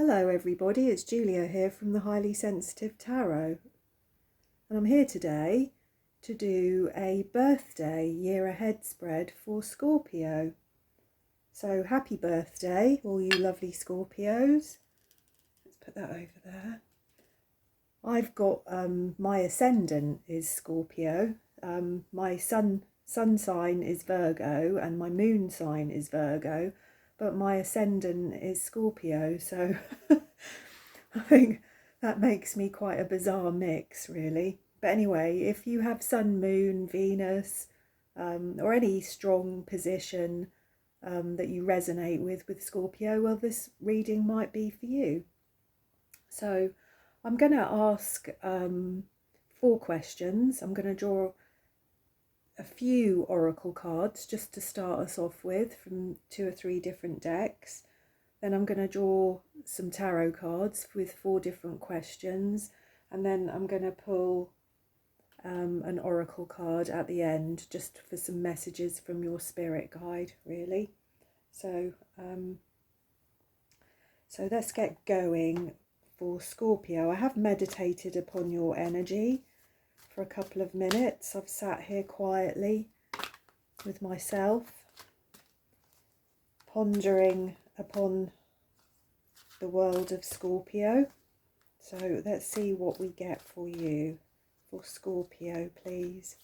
Hello everybody, it's Julia here from the Highly Sensitive Tarot, and I'm here today to do a birthday year ahead spread for Scorpio. So happy birthday all you lovely Scorpios. Let's put that over there. I've got my ascendant is Scorpio, my sun sign is Virgo and my moon sign is Virgo, but my ascendant is Scorpio, so I think that makes me quite a bizarre mix, really. But anyway, if you have Sun, Moon, Venus, or any strong position that you resonate with Scorpio, well, this reading might be for you. So I'm going to ask 4 questions. I'm going to draw a few oracle cards just to start us off with from 2 or 3 different decks. Then I'm going to draw some tarot cards with 4 different questions, and then I'm going to pull an oracle card at the end just for some messages from your spirit guide, really. So let's get going for Scorpio. I have meditated upon your energy for a couple of minutes. I've sat here quietly with myself, pondering upon the world of Scorpio. So let's see what we get for you for Scorpio, please.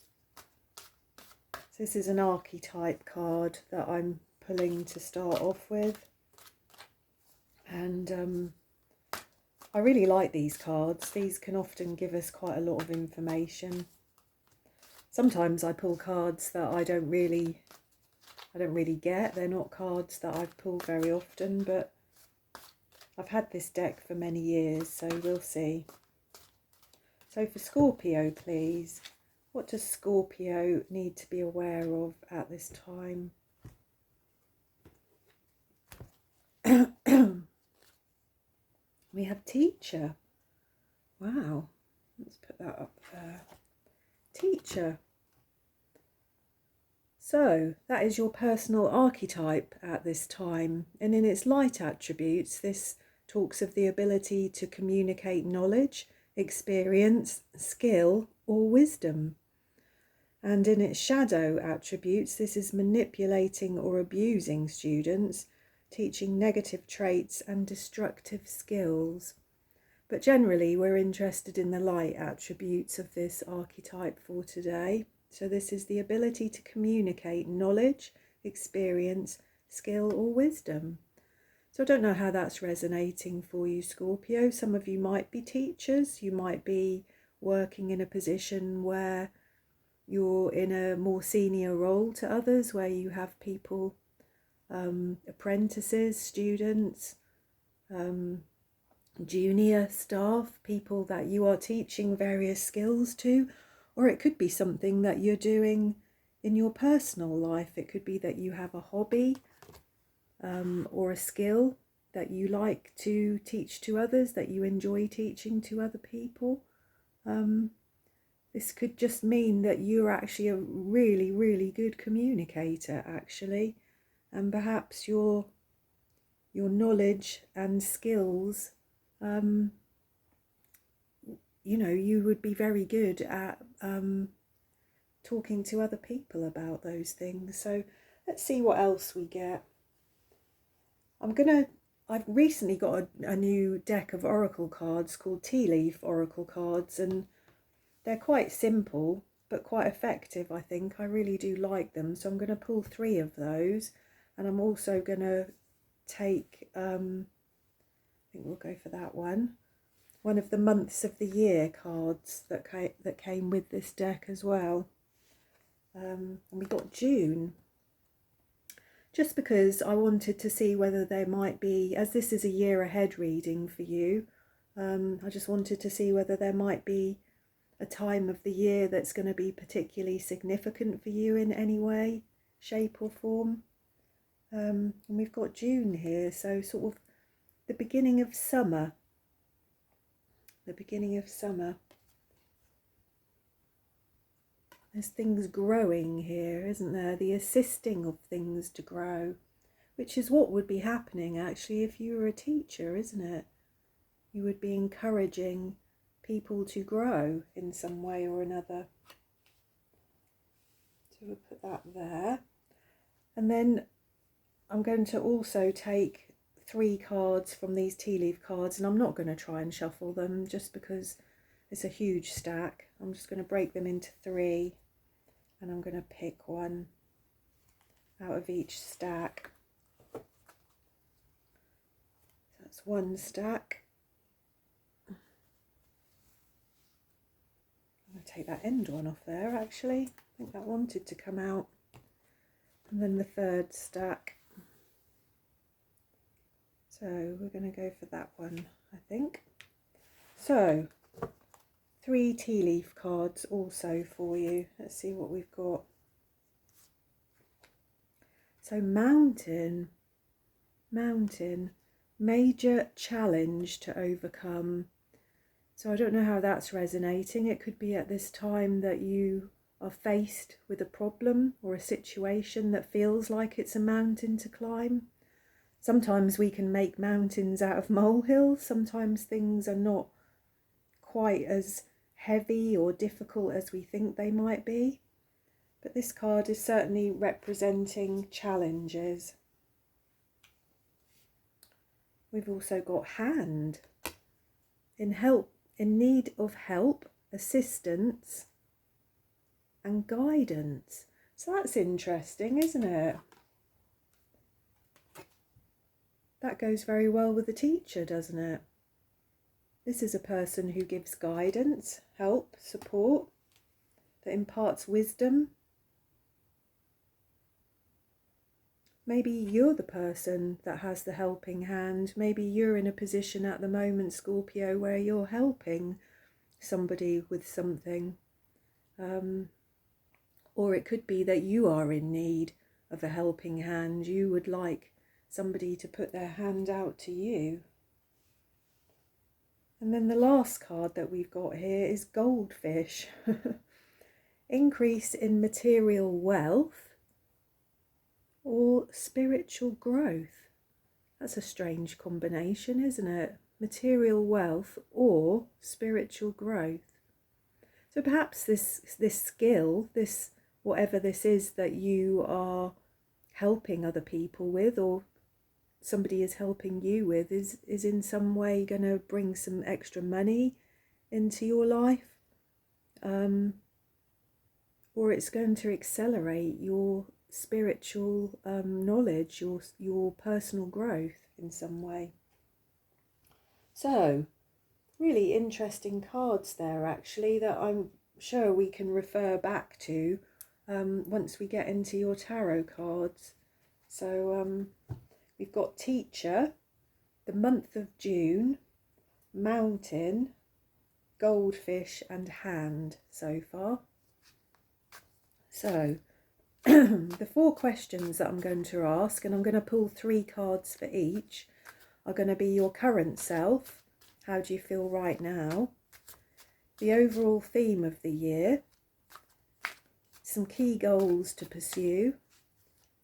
So this is an archetype card that I'm pulling to start off with, and I really like these cards. These can often give us quite a lot of information. Sometimes I pull cards that I don't really get. They're not cards that I've pulled very often, but I've had this deck for many years, so we'll see. So for Scorpio, please, what does Scorpio need to be aware of at this time? We have teacher. Wow, let's put that up there. Teacher. So that is your personal archetype at this time, and in its light attributes, this talks of the ability to communicate knowledge, experience, skill, or wisdom. And in its shadow attributes, this is manipulating or abusing students, teaching negative traits and destructive skills. But generally, we're interested in the light attributes of this archetype for today. So this is the ability to communicate knowledge, experience, skill, or wisdom. So I don't know how that's resonating for you, Scorpio. Some of you might be teachers. You might be working in a position where you're in a more senior role to others, where you have people, apprentices, students, junior staff, people that you are teaching various skills to. Or it could be something that you're doing in your personal life. It could be that you have a hobby or a skill that you like to teach to others, that you enjoy teaching to other people. This could just mean that you're actually a really, really good communicator, actually. And perhaps your knowledge and skills, you would be very good at talking to other people about those things. So let's see what else we get. I've recently got a new deck of oracle cards called Tea Leaf Oracle Cards, and they're quite simple but quite effective, I think. I really do like them. So I'm going to pull 3 of those, and I'm also going to take, I think we'll go for that one of the months of the year cards that came with this deck as well. And we got June, just because I wanted to see whether there might be, as this is a year ahead reading for you, I just wanted to see whether there might be a time of the year that's going to be particularly significant for you in any way, shape or form. And we've got June here, so sort of the beginning of summer. The beginning of summer. There's things growing here, isn't there? The assisting of things to grow. which is what would be happening actually if you were a teacher, isn't it? You would be encouraging people to grow in some way or another. So we'll put that there. And then I'm going to also take 3 cards from these tea leaf cards, and I'm not going to try and shuffle them just because it's a huge stack. I'm just going to break them into 3, and I'm going to pick one out of each stack. So that's one stack. I'm going to take that end one off there actually. I think that wanted to come out. And then the 3rd stack. So we're going to go for that one, I think. So 3 tea leaf cards also for you. Let's see what we've got. So mountain, major challenge to overcome. So I don't know how that's resonating. It could be at this time that you are faced with a problem or a situation that feels like it's a mountain to climb. Sometimes we can make mountains out of molehills. Sometimes things are not quite as heavy or difficult as we think they might be. But this card is certainly representing challenges. We've also got hand, in need of help, assistance, and guidance. So that's interesting, isn't it? That goes very well with a teacher, doesn't it? This is a person who gives guidance, help, support, that imparts wisdom. Maybe you're the person that has the helping hand. Maybe you're in a position at the moment, Scorpio, where you're helping somebody with something. Or it could be that you are in need of a helping hand. You would like somebody to put their hand out to you. And then the last card that we've got here is goldfish. Increase in material wealth or spiritual growth. That's a strange combination, isn't it? Material wealth or spiritual growth. So perhaps this skill, this whatever this is that you are helping other people with, or somebody is helping you with, is in some way going to bring some extra money into your life, or it's going to accelerate your spiritual knowledge, your personal growth in some way. So really interesting cards there actually, that I'm sure we can refer back to once we get into your tarot cards. So we've got teacher, the month of June, mountain, goldfish and hand so far. So the 4 questions that I'm going to ask, and I'm going to pull 3 cards for each, are going to be your current self, how do you feel right now, the overall theme of the year, some key goals to pursue,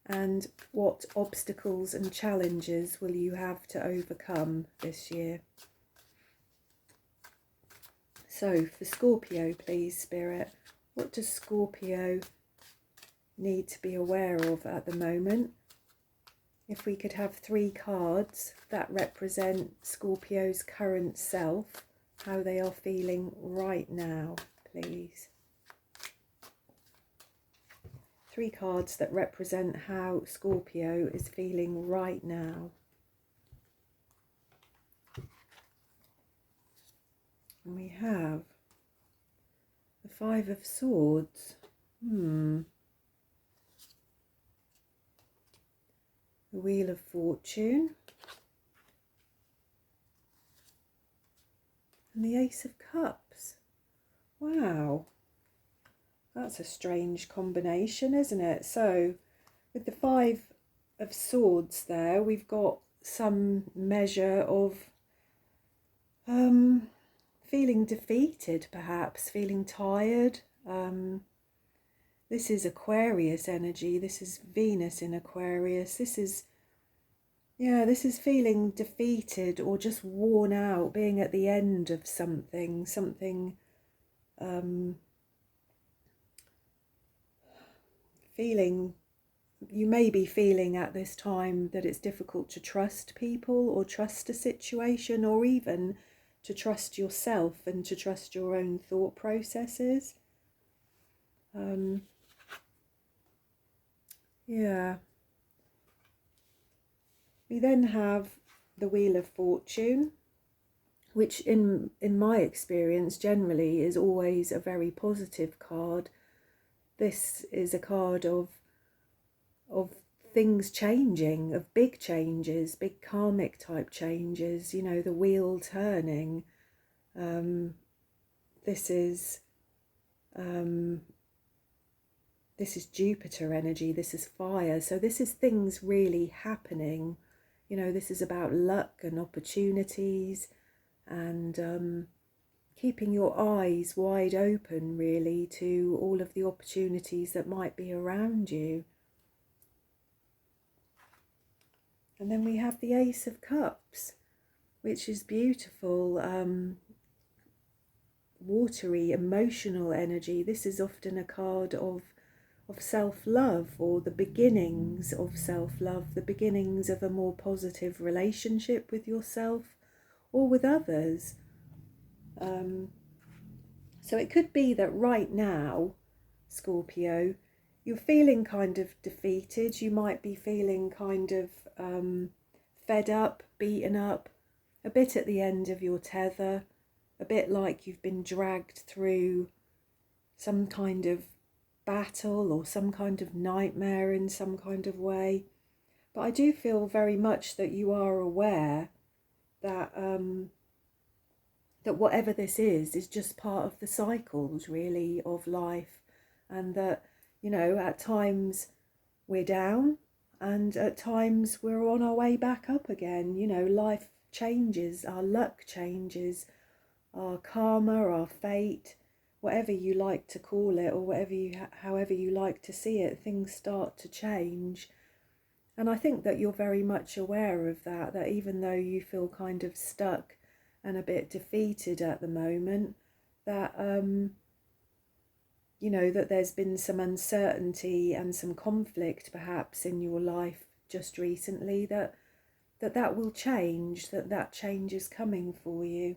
and what obstacles and challenges will you have to overcome this year. So for Scorpio, please, Spirit, what does Scorpio need to be aware of at the moment? If we could have 3 cards that represent Scorpio's current self, how they are feeling right now, please. 3 cards that represent how Scorpio is feeling right now. And we have the 5 of Swords. The Wheel of Fortune. And the Ace of Cups. Wow. That's a strange combination, isn't it? So with the 5 of Swords there, we've got some measure of feeling defeated, perhaps, feeling tired. This is Aquarius energy. This is Venus in Aquarius. This is Yeah, this is feeling defeated or just worn out, being at the end of something, feeling, you may be feeling at this time that it's difficult to trust people or trust a situation or even to trust yourself and to trust your own thought processes. Yeah. We then have the Wheel of Fortune, which in my experience generally is always a very positive card. This is a card of things changing, of big changes, big karmic type changes, you know, the wheel turning. This is Jupiter energy, this is fire, so this is things really happening. You know, this is about luck and opportunities and keeping your eyes wide open really to all of the opportunities that might be around you. And then we have the Ace of Cups, which is beautiful, watery, emotional energy. This is often a card of self-love, or the beginnings of self-love, the beginnings of a more positive relationship with yourself or with others. So it could be that right now, Scorpio, you're feeling kind of defeated. You might be feeling kind of fed up, beaten up, a bit at the end of your tether, a bit like you've been dragged through some kind of battle or some kind of nightmare in some kind of way. But I do feel very much that you are aware that that whatever this is just part of the cycles really of life, and that, you know, at times we're down and at times we're on our way back up again. You know, life changes, our luck changes, our karma, our fate, whatever you like to call it, or however you like to see it, things start to change. And I think that you're very much aware of that, that even though you feel kind of stuck and a bit defeated at the moment, that you know, that there's been some uncertainty and some conflict perhaps in your life just recently, that will change, that change is coming for you.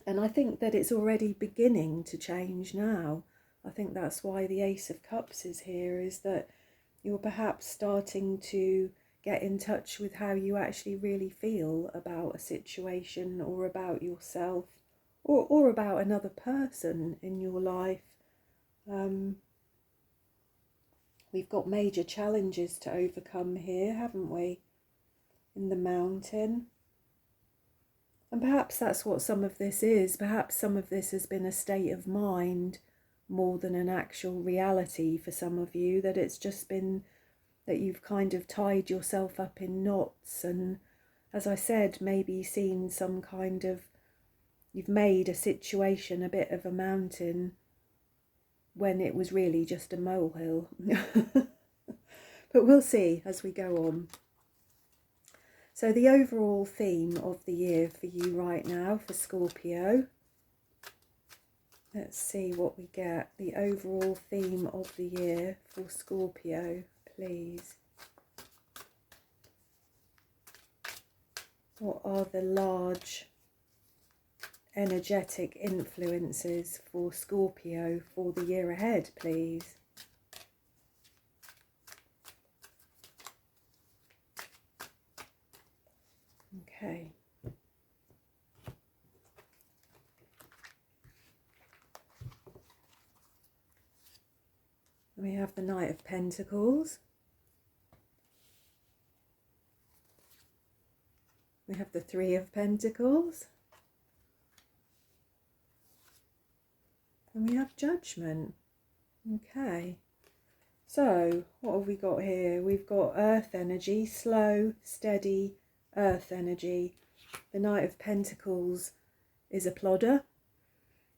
And I think that it's already beginning to change now. I think that's why the Ace of Cups is here, is that you're perhaps starting to get in touch with how you actually really feel about a situation or about yourself, or about another person in your life. We've got major challenges to overcome here, haven't we, in the mountain? And perhaps that's what some of this is. Perhaps some of this has been a state of mind more than an actual reality for some of you, that it's just been that you've kind of tied yourself up in knots and, as I said, maybe seen some kind of, you've made a situation a bit of a mountain when it was really just a molehill. But we'll see as we go on. So the overall theme of the year for you right now, for Scorpio, let's see what we get. The overall theme of the year for Scorpio, please. What are the large energetic influences for Scorpio for the year ahead, please? Okay. We have the Knight of Pentacles. We have the Three of Pentacles. And we have Judgment. Okay. So, what have we got here? We've got Earth energy, slow, steady Earth energy. The Knight of Pentacles is a plodder.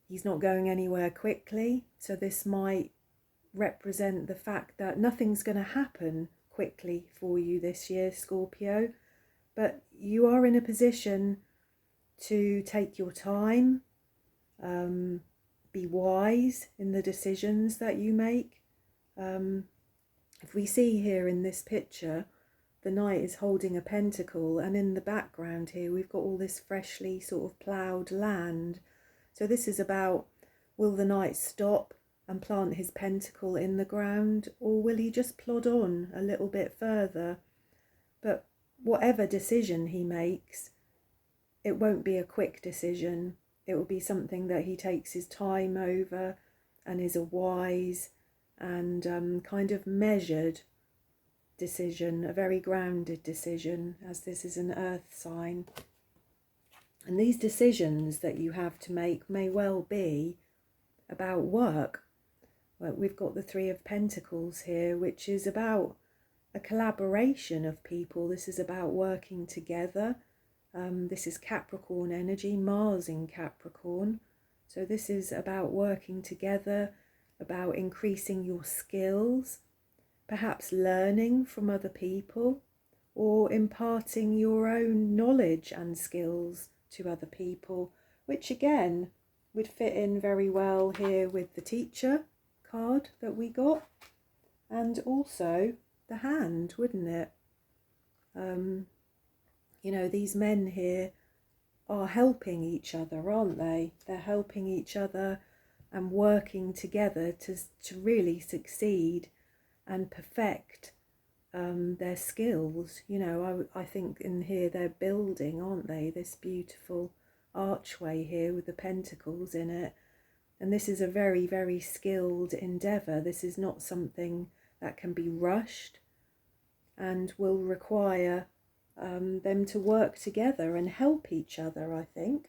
He's not going anywhere quickly. So this might represent the fact that nothing's going to happen quickly for you this year, Scorpio, but you are in a position to take your time, be wise in the decisions that you make. If we see here in this picture, the knight is holding a pentacle, and in the background here we've got all this freshly sort of ploughed land. So this is about, will the knight stop and plant his pentacle in the ground, or will he just plod on a little bit further? But whatever decision he makes, it won't be a quick decision. It will be something that he takes his time over and is a wise and kind of measured decision, a very grounded decision, as this is an earth sign. And these decisions that you have to make may well be about work. Well, we've got the Three of Pentacles here, which is about a collaboration of people. This is about working together. This is Capricorn energy, Mars in Capricorn. So this is about working together, about increasing your skills, perhaps learning from other people, or imparting your own knowledge and skills to other people, which again would fit in very well here with the Teacher card that we got, and also the Hand, wouldn't it? You know, these men here are helping each other, aren't they? They're helping each other and working together to really succeed and perfect their skills. You know, I think in here they're building, aren't they? This beautiful archway here with the pentacles in it. And this is a very, very skilled endeavour. This is not something that can be rushed and will require them to work together and help each other, I think.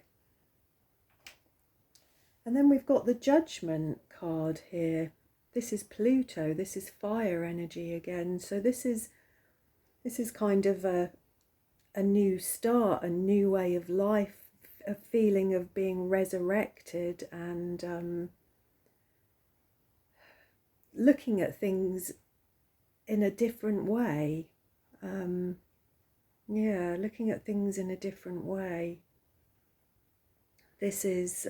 And then we've got the Judgment card here. This is Pluto. This is fire energy again. So this is kind of a new start, a new way of life, a feeling of being resurrected and looking at things in a different way. Yeah, looking at things in a different way. This is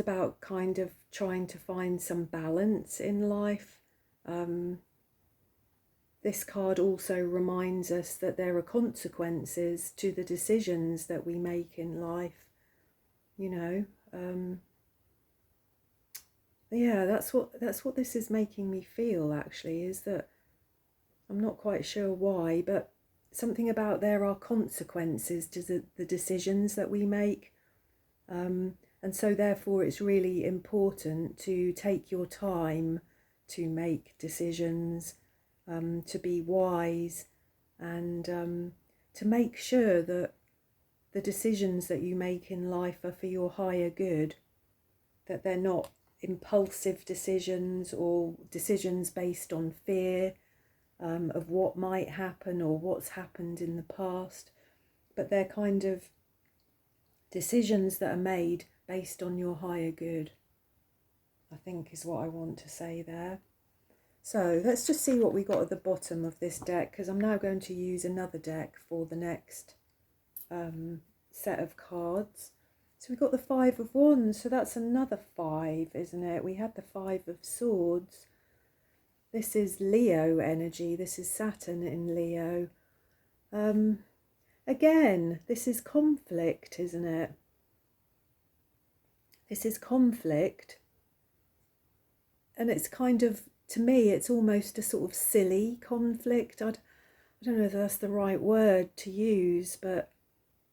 about kind of trying to find some balance in life. This card also reminds us that there are consequences to the decisions that we make in life. You know, yeah, that's what this is making me feel, actually, is that I'm not quite sure why, but something about there are consequences to the decisions that we make. And so therefore it's really important to take your time to make decisions, to be wise, and to make sure that the decisions that you make in life are for your higher good, that they're not impulsive decisions or decisions based on fear of what might happen or what's happened in the past, but they're kind of decisions that are made based on your higher good, I think is what I want to say there. So let's just see what we got at the bottom of this deck, because I'm now going to use another deck for the next set of cards. So we've got the Five of Wands, so that's another 5, isn't it? We had the 5 of Swords. This is Leo energy. This is Saturn in Leo. Again, this is conflict, isn't it? This is conflict. And it's kind of, to me, it's almost a sort of silly conflict. I don't know if that's the right word to use, but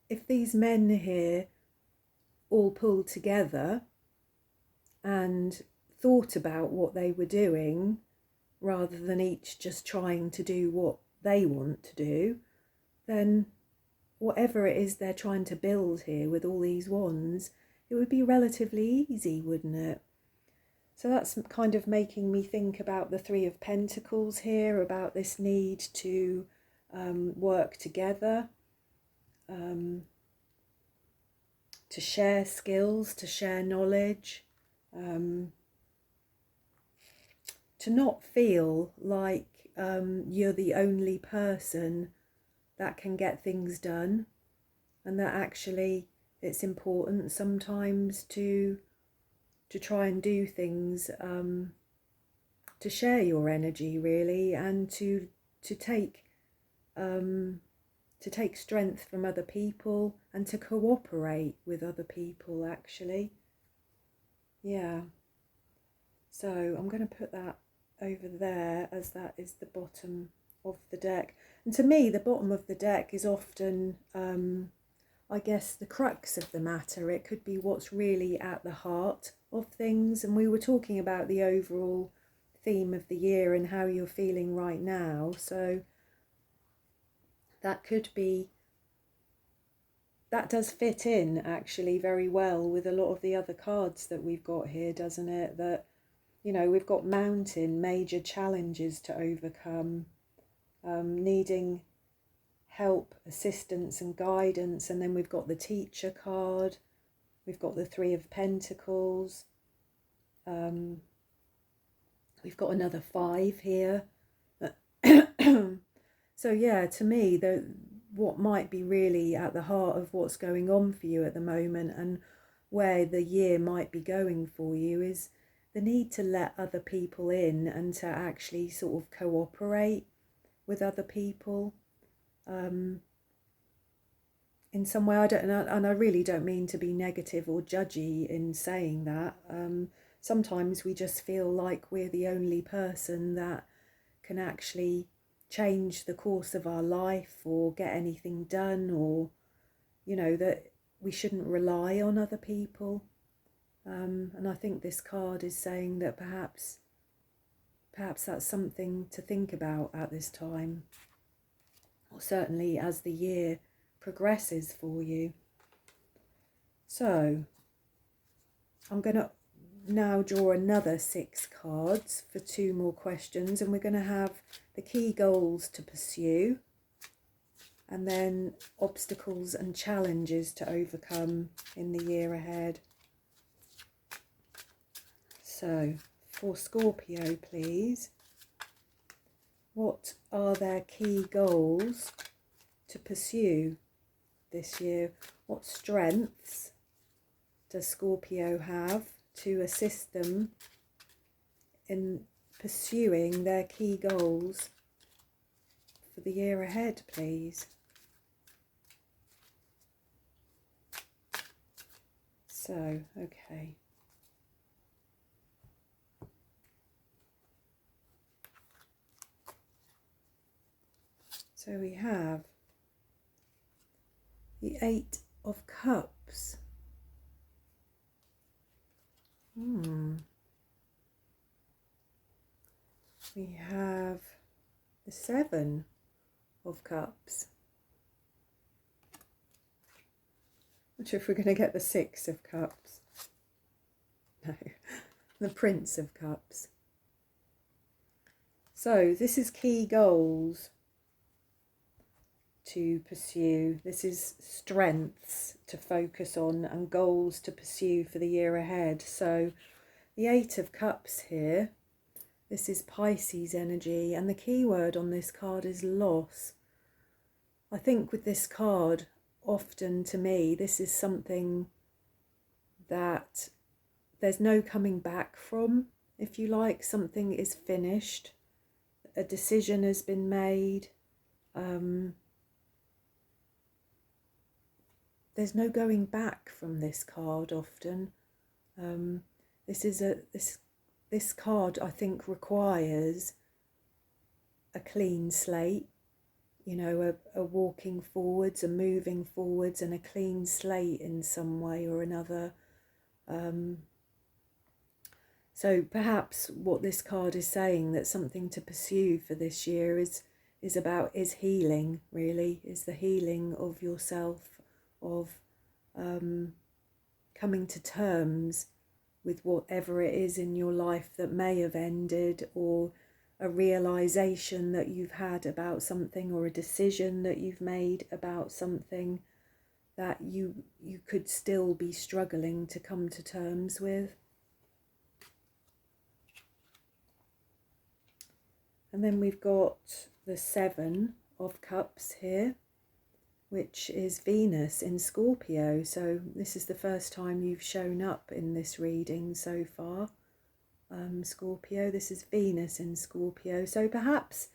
if these men here all pulled together and thought about what they were doing, rather than each just trying to do what they want to do, then whatever it is they're trying to build here with all these wands, it would be relatively easy, wouldn't it? So that's kind of making me think about the Three of Pentacles here, about this need to work together, to share skills, to share knowledge, to not feel like you're the only person that can get things done, and that actually it's important sometimes to try and do things, to share your energy really, and to take strength from other people and to cooperate with other people actually. Yeah. So I'm going to put that over there, as that is the bottom of the deck. And to me, the bottom of the deck is often, I guess, the crux of the matter. It could be what's really at the heart of things. And we were talking about the overall theme of the year and how you're feeling right now. So that could be, that does fit in actually very well with a lot of the other cards that we've got here, doesn't it? That, you know, we've got mountain, major challenges to overcome, needing help, assistance and guidance. And then we've got the teacher card, we've got the Three of Pentacles, we've got another 5 here. So yeah, to me, what might be really at the heart of what's going on for you at the moment and where the year might be going for you is the need to let other people in and to actually sort of cooperate with other people in some way. And I really don't mean to be negative or judgy in saying that. Sometimes we just feel like we're the only person that can actually change the course of our life or get anything done, or, you know, that we shouldn't rely on other people. And I think this card is saying that perhaps that's something to think about at this time, or certainly as the year progresses for you. So I'm going to now draw another 6 cards for 2 more questions, and we're going to have the key goals to pursue, and then obstacles and challenges to overcome in the year ahead. So for Scorpio, please, what are their key goals to pursue this year? What strengths does Scorpio have to assist them in pursuing their key goals for the year ahead, please? So, okay. So we have the 8 of Cups. We have the 7 of Cups. Not sure if we're going to get the 6 of Cups. No, the Prince of Cups. So this is key goals to pursue. This is strengths to focus on and goals to pursue for the year ahead. So the 8 of Cups here, this is Pisces energy, and the key word on this card is loss. I think with this card, often to me, this is something that there's no coming back from, if you like. Something is finished, a decision has been made, there's no going back from this card often. This card, I think, requires a clean slate, you know, a walking forwards, a moving forwards, and a clean slate in some way or another. So perhaps what this card is saying, that something to pursue for this year is healing, really, is the healing of yourself, of coming to terms with whatever it is in your life that may have ended, or a realization that you've had about something, or a decision that you've made about something that you could still be struggling to come to terms with. And then we've got the Seven of Cups here, which is Venus in Scorpio. So this is the first time you've shown up in this reading so far, Scorpio. This is Venus in Scorpio. So perhaps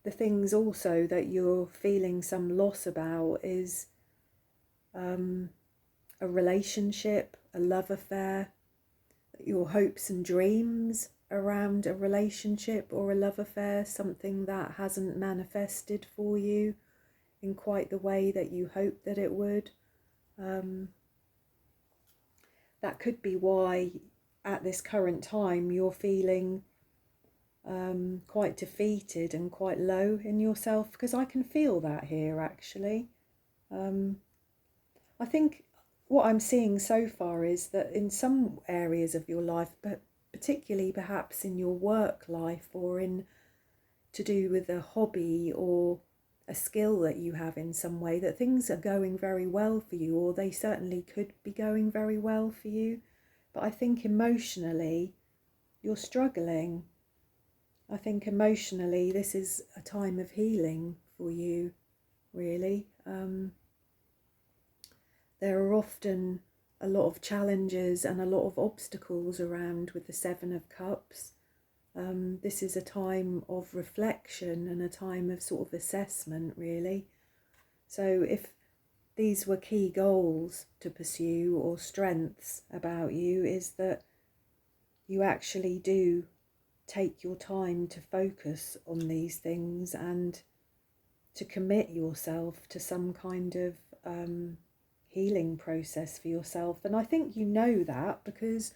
the things also that you're feeling some loss about is a relationship, a love affair, your hopes and dreams around a relationship or a love affair, something that hasn't manifested for you in quite the way that you hoped that it would. That could be why at this current time you're feeling quite defeated and quite low in yourself, because I can feel that here actually. I think what I'm seeing so far is that in some areas of your life, but particularly perhaps in your work life or in to do with a hobby or a skill that you have in some way, that things are going very well for you, or they certainly could be going very well for you. But I think emotionally you're struggling. I think emotionally this is a time of healing for you, really. There are often a lot of challenges and a lot of obstacles around with the Seven of Cups. This is a time of reflection and a time of sort of assessment, really. So if these were key goals to pursue or strengths about you, is that you actually do take your time to focus on these things and to commit yourself to some kind of healing process for yourself. And I think you know that because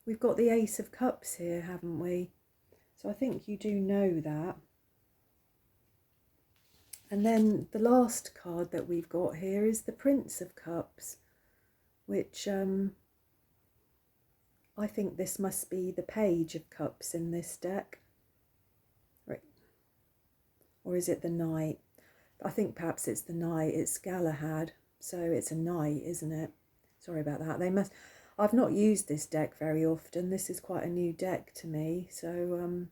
we've got the Ace of Cups here, haven't we? So I think you do know that. And then the last card that we've got here is the Prince of Cups, which I think this must be the Page of Cups in this deck. Right. Or is it the Knight? I think perhaps it's the Knight. It's Galahad. So it's a Knight, isn't it? Sorry about that. I've not used this deck very often. This is quite a new deck to me. So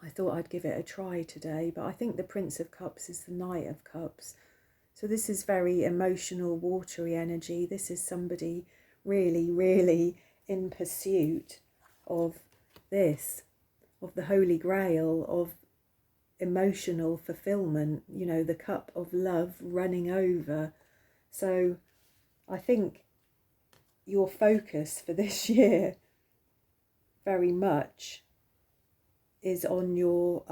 I thought I'd give it a try today. But I think the Prince of Cups is the Knight of Cups. So this is very emotional, watery energy. This is somebody really, really in pursuit of this, of the Holy Grail, of emotional fulfillment, you know, the cup of love running over. So I think your focus for this year very much is on your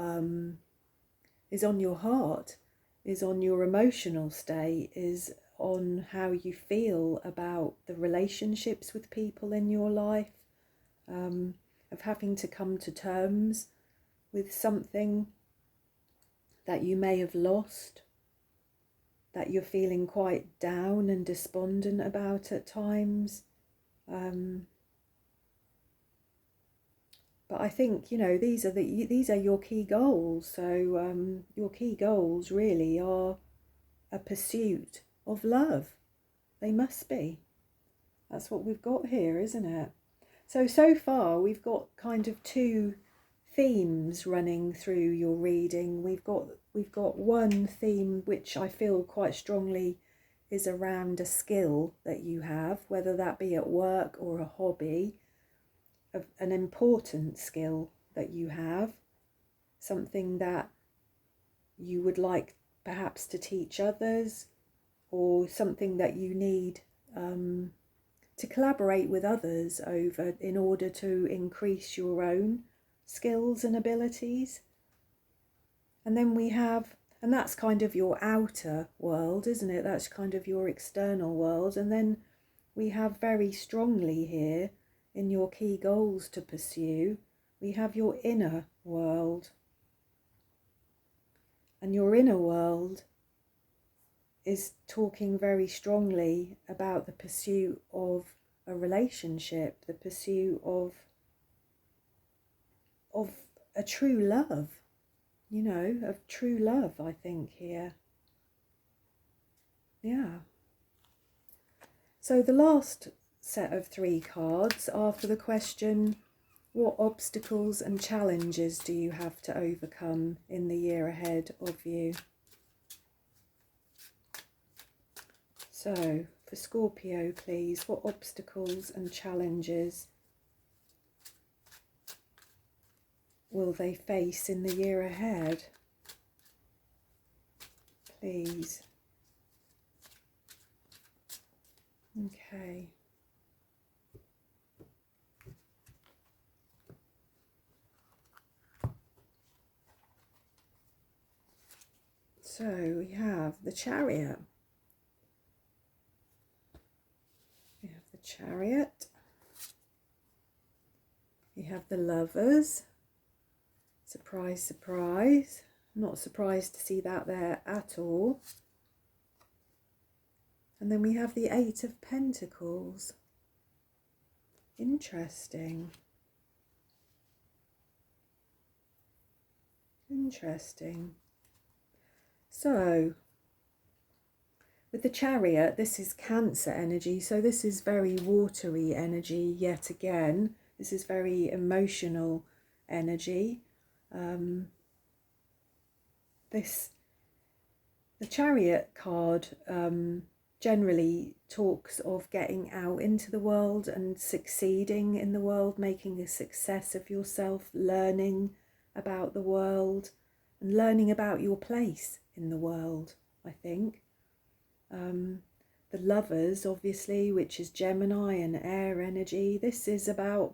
heart, is on your emotional state, is on how you feel about the relationships with people in your life, of having to come to terms with something that you may have lost, that you're feeling quite down and despondent about at times. But I think, you know, these are your key goals. So your key goals really are a pursuit of love. They must be. That's what we've got here, isn't it? So far we've got kind of two themes running through your reading. We've got one theme which I feel quite strongly is around a skill that you have, whether that be at work or a hobby, an important skill that you have, something that you would like perhaps to teach others, or something that you need to collaborate with others over in order to increase your own skills and abilities. And then we have, and that's kind of your outer world, isn't it? That's kind of your external world. And then we have very strongly here in your key goals to pursue, we have your inner world. And your inner world is talking very strongly about the pursuit of a relationship, the pursuit of a true love, you know, of true love, I think here. Yeah. So the last set of 3 cards are for the question, What obstacles and challenges do you have to overcome in the year ahead of you? So, for Scorpio, please, what obstacles and challenges will they face in the year ahead? Please. Okay. So we have the Chariot. We have the Chariot. We have the Lovers. Surprise, surprise. Not surprised to see that there at all. And then we have the Eight of Pentacles. Interesting. Interesting. So, with the Chariot, this is Cancer energy. So this is very watery energy yet again. This is very emotional energy. The Chariot card generally talks of getting out into the world and succeeding in the world, making a success of yourself, learning about the world and learning about your place in the world, I think. The Lovers, obviously, which is Gemini and air energy, this is about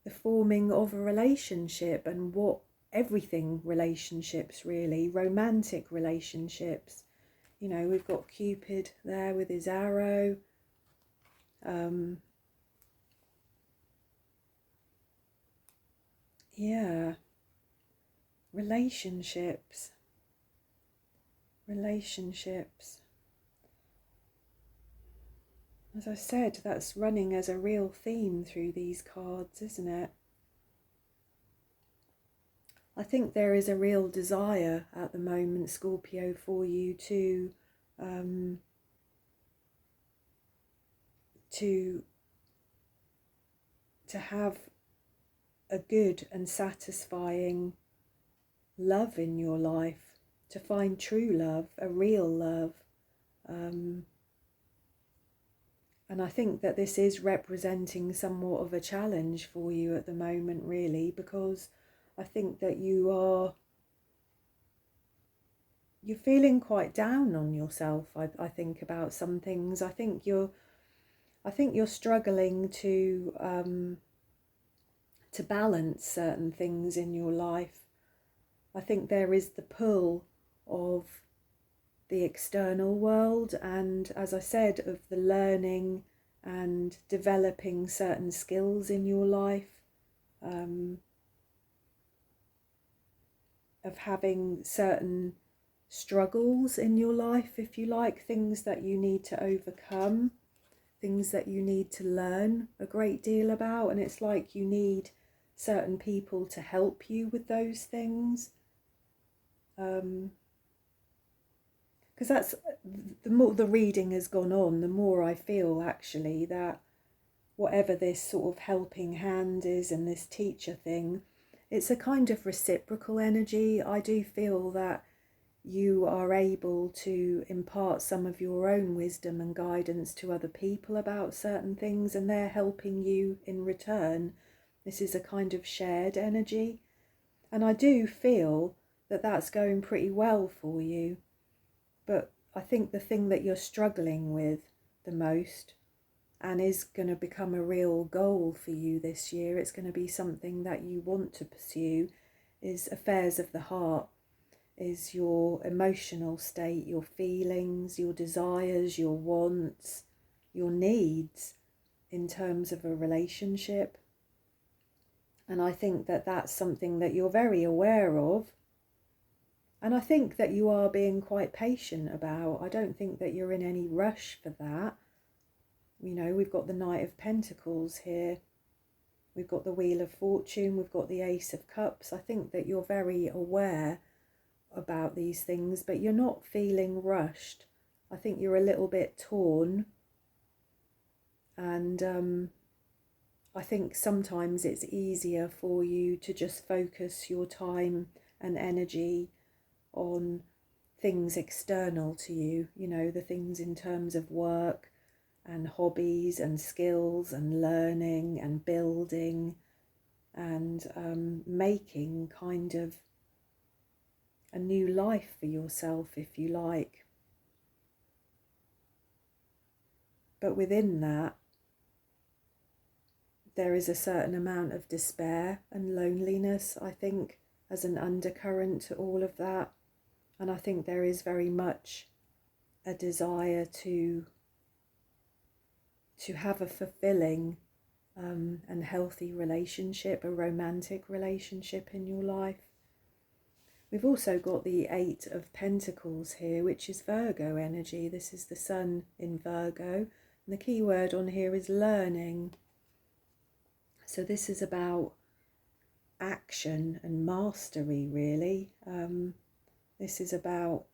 the forming of a relationship and what everything relationships, really, romantic relationships. You know, we've got Cupid there with his arrow. Yeah, relationships. As I said, that's running as a real theme through these cards, isn't it? I think there is a real desire at the moment, Scorpio, for you to have a good and satisfying love in your life, to find true love, a real love. And I think that this is representing somewhat of a challenge for you at the moment, really, because I think that you're feeling quite down on yourself. I think about some things. I think you're struggling to balance certain things in your life. I think there is the pull of the external world and, as I said, of the learning and developing certain skills in your life, of having certain struggles in your life, if you like, things that you need to overcome, things that you need to learn a great deal about, and it's like you need certain people to help you with those things. Because that's the more the reading has gone on, the more I feel actually that whatever this sort of helping hand is and this teacher thing, it's a kind of reciprocal energy. I do feel that you are able to impart some of your own wisdom and guidance to other people about certain things, and they're helping you in return. This is a kind of shared energy, and I do feel that that's going pretty well for you. But I think the thing that you're struggling with the most, and is going to become a real goal for you this year, it's going to be something that you want to pursue, is affairs of the heart, is your emotional state, your feelings, your desires, your wants, your needs in terms of a relationship. And I think that that's something that you're very aware of. And I think that you are being quite patient about. I don't think that you're in any rush for that. You know, we've got the Knight of Pentacles here. We've got the Wheel of Fortune. We've got the Ace of Cups. I think that you're very aware about these things, but you're not feeling rushed. I think you're a little bit torn. And I think sometimes it's easier for you to just focus your time and energy on things external to you, you know, the things in terms of work and hobbies and skills and learning and building and making kind of a new life for yourself, if you like. But within that, there is a certain amount of despair and loneliness, I think, as an undercurrent to all of that. And I think there is very much a desire to have a fulfilling and healthy relationship, a romantic relationship in your life. We've also got the Eight of Pentacles here, which is Virgo energy. This is the sun in Virgo. And the key word on here is learning. So this is about action and mastery, really. This is about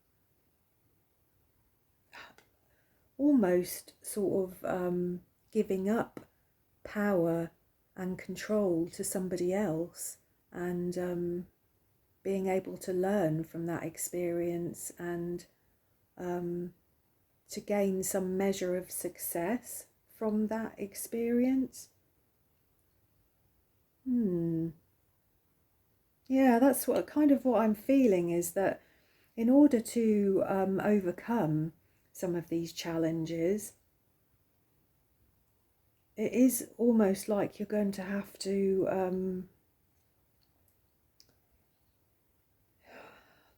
almost sort of giving up power and control to somebody else, and being able to learn from that experience and to gain some measure of success from that experience. Yeah, that's what I'm feeling, is that in order to overcome some of these challenges, it is almost like you're going to have to,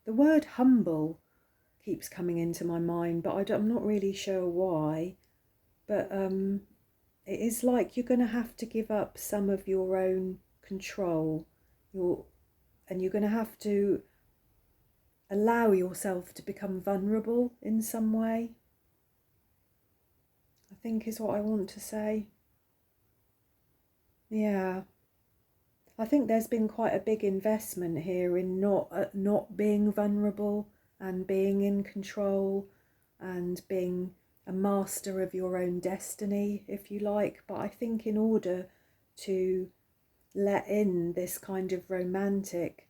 the word humble keeps coming into my mind, but I'm not really sure why, but it is like you're going to have to give up some of your own control, and you're going to have to allow yourself to become vulnerable in some way, I think is what I want to say. Yeah, I think there's been quite a big investment here in not being vulnerable and being in control and being a master of your own destiny, if you like. But I think in order to let in this kind of romantic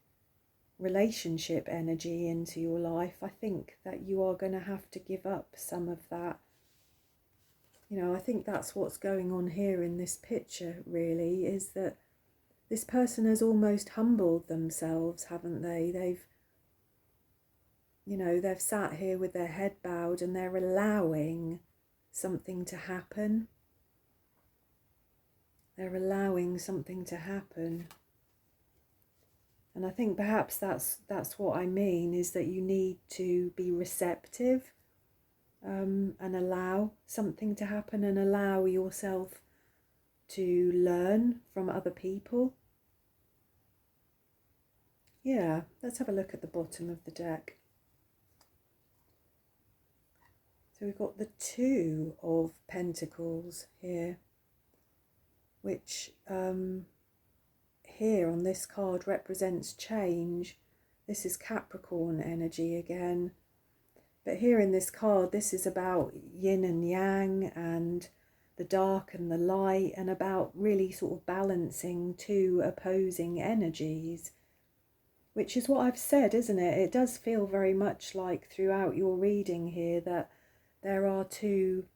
relationship energy into your life, I think that you are going to have to give up some of that. You know, I think that's what's going on here in this picture, really, is that this person has almost humbled themselves, haven't they? They've sat here with their head bowed and they're allowing something to happen. They're allowing something to happen. And I think perhaps that's what I mean, is that you need to be receptive and allow something to happen and allow yourself to learn from other people. Yeah, let's have a look at the bottom of the deck. So we've got the Two of Pentacles here, which here on this card represents change. This is Capricorn energy again. But here in this card, this is about yin and yang and the dark and the light, and about really sort of balancing two opposing energies, which is what I've said, isn't it? It does feel very much like throughout your reading here that there are two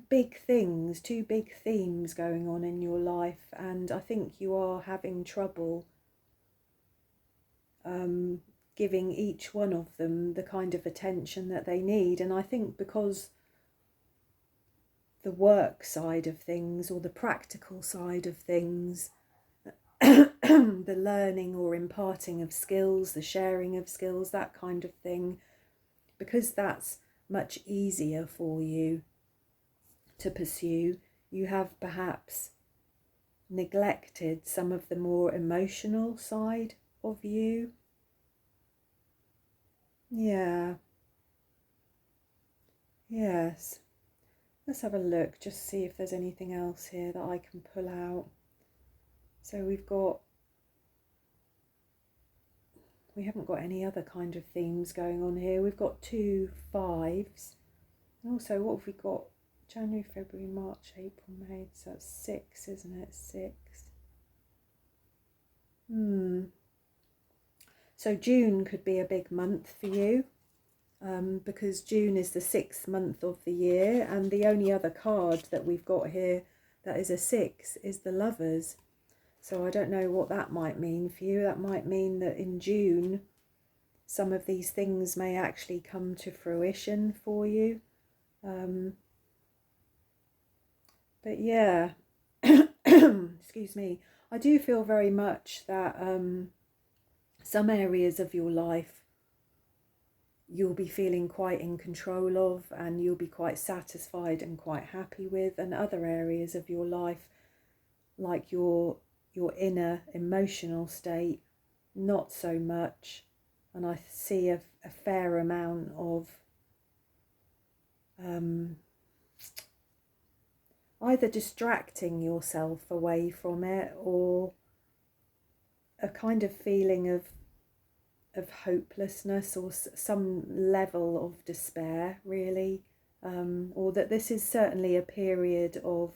big things, two big themes going on in your life, and I think you are having trouble giving each one of them the kind of attention that they need. And I think because the work side of things, or the practical side of things, the learning or imparting of skills, the sharing of skills, that kind of thing, because that's much easier for you to pursue, you have perhaps neglected some of the more emotional side of you. Yeah. Yes. Let's have a look, just see if there's anything else here that I can pull out. So we haven't got any other kind of themes going on here. We've got two fives. And also, what have we got? January, February, March, April, May. So that's 6, isn't it? 6. So June could be a big month for you, because June is the 6th month of the year, and the only other card that we've got here that is a 6 is the Lovers. So I don't know what that might mean for you. That might mean that in June some of these things may actually come to fruition for you. But yeah, excuse me, I do feel very much that some areas of your life you'll be feeling quite in control of, and you'll be quite satisfied and quite happy with, and other areas of your life, like your inner emotional state, not so much. And I see a fair amount of either distracting yourself away from it, or a kind of feeling of hopelessness, or some level of despair, really, or that this is certainly a period of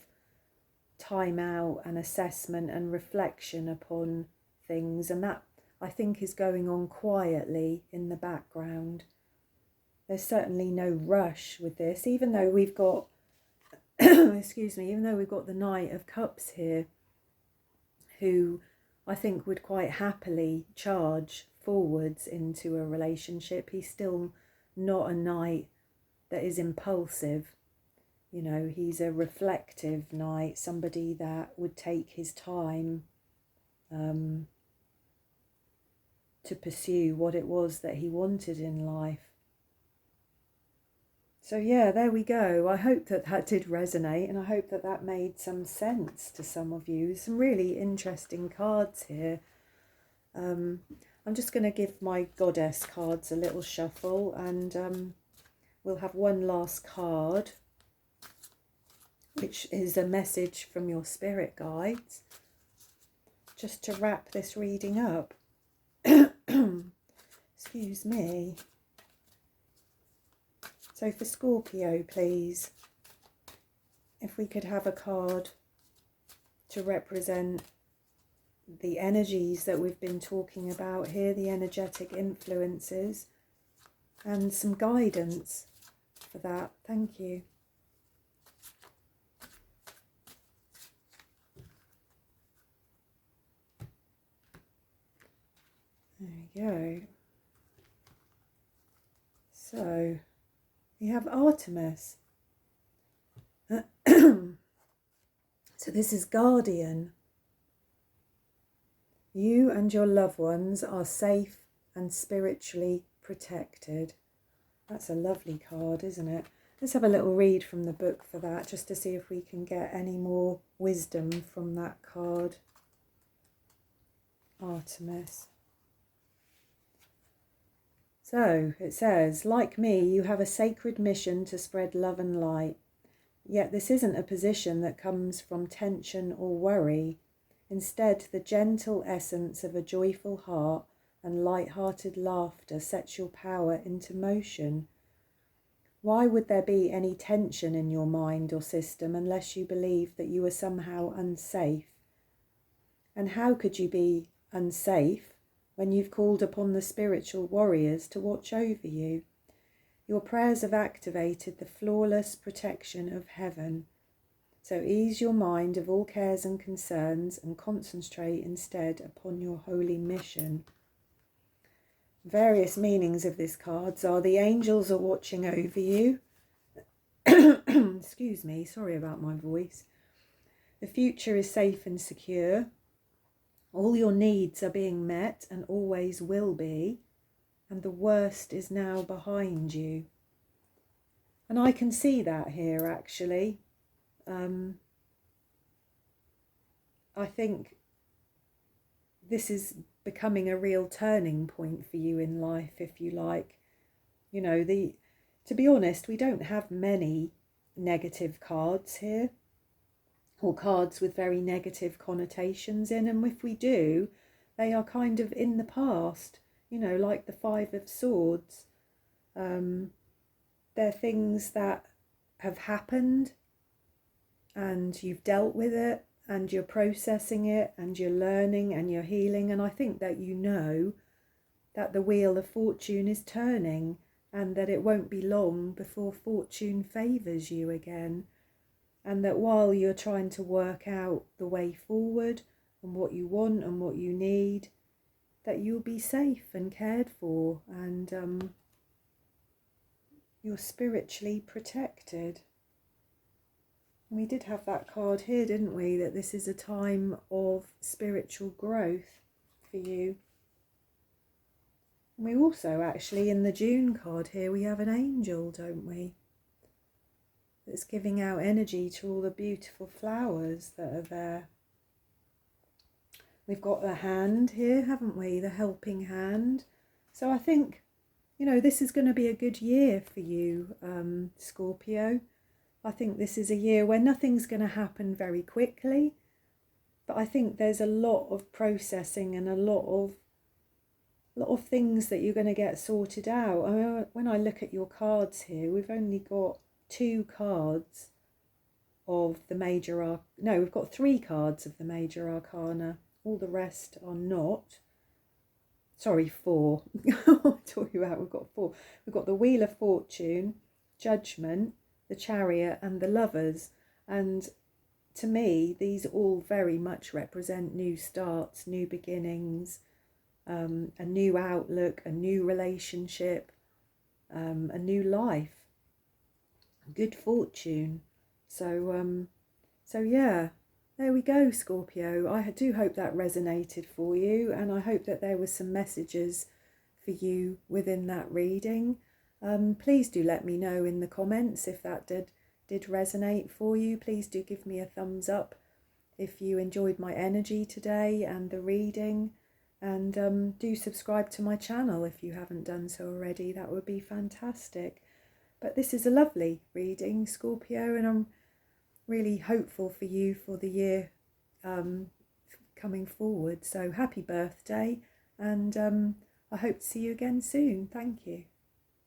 time out and assessment and reflection upon things, and that I think is going on quietly in the background. There's certainly no rush with this, even though we've got excuse me, even though we've got the Knight of Cups here, who I think would quite happily charge forwards into a relationship. He's still not a knight that is impulsive. You know, he's a reflective knight, somebody that would take his time to pursue what it was that he wanted in life. So yeah, there we go. I hope that that did resonate, and I hope that that made some sense to some of you. Some really interesting cards here. I'm just going to give my goddess cards a little shuffle, and we'll have one last card, which is a message from your spirit guides, just to wrap this reading up. Excuse me. So for Scorpio, please, if we could have a card to represent the energies that we've been talking about here, the energetic influences, and some guidance for that. Thank you. There we go. So we have Artemis. So this is Guardian. You and your loved ones are safe and spiritually protected. That's a lovely card, isn't it? Let's have a little read from the book for that, just to see if we can get any more wisdom from that card. Artemis. So it says, like me, you have a sacred mission to spread love and light. Yet this isn't a position that comes from tension or worry. Instead, the gentle essence of a joyful heart and light-hearted laughter sets your power into motion. Why would there be any tension in your mind or system unless you believe that you are somehow unsafe? And how could you be unsafe when you've called upon the spiritual warriors to watch over you? Your prayers have activated the flawless protection of heaven. So ease your mind of all cares and concerns and concentrate instead upon your holy mission. Various meanings of this card are the angels are watching over you. Excuse me, sorry about my voice. The future is safe and secure. All your needs are being met and always will be. And the worst is now behind you. And I can see that here, actually. I think this is becoming a real turning point for you in life, if you like. You know, to be honest, we don't have many negative cards here, or cards with very negative connotations in, and if we do, they are kind of in the past, you know, like the Five of Swords. They're things that have happened and you've dealt with it, and you're processing it, and you're learning, and you're healing. And I think that you know that the wheel of fortune is turning, and that it won't be long before fortune favours you again. And that while you're trying to work out the way forward and what you want and what you need, that you'll be safe and cared for, and you're spiritually protected. And we did have that card here, didn't we? That this is a time of spiritual growth for you. And we also actually, in the June card here, we have an angel, don't we? That's giving out energy to all the beautiful flowers that are there. We've got the hand here, haven't we? The helping hand. So I think, you know, this is going to be a good year for you, Scorpio. I think this is a year where nothing's going to happen very quickly, but I think there's a lot of processing and a lot of things that you're going to get sorted out. I mean, when I look at your cards here, we've only got 2 cards of the major arcana. No, we've got 3 cards of the major arcana. All the rest are not. Sorry, 4. What am I talking about? We've got 4. We've got the Wheel of Fortune, Judgment, the Chariot, and the Lovers. And to me, these all very much represent new starts, new beginnings, a new outlook, a new relationship, a new life, good fortune. So yeah, there we go, Scorpio. I do hope that resonated for you, and I hope that there were some messages for you within that reading. Please do let me know in the comments if that did resonate for you. Please do give me a thumbs up if you enjoyed my energy today and the reading, and do subscribe to my channel if you haven't done so already. That would be fantastic. But this is a lovely reading, Scorpio, and I'm really hopeful for you for the year coming forward. So happy birthday, and I hope to see you again soon. Thank you.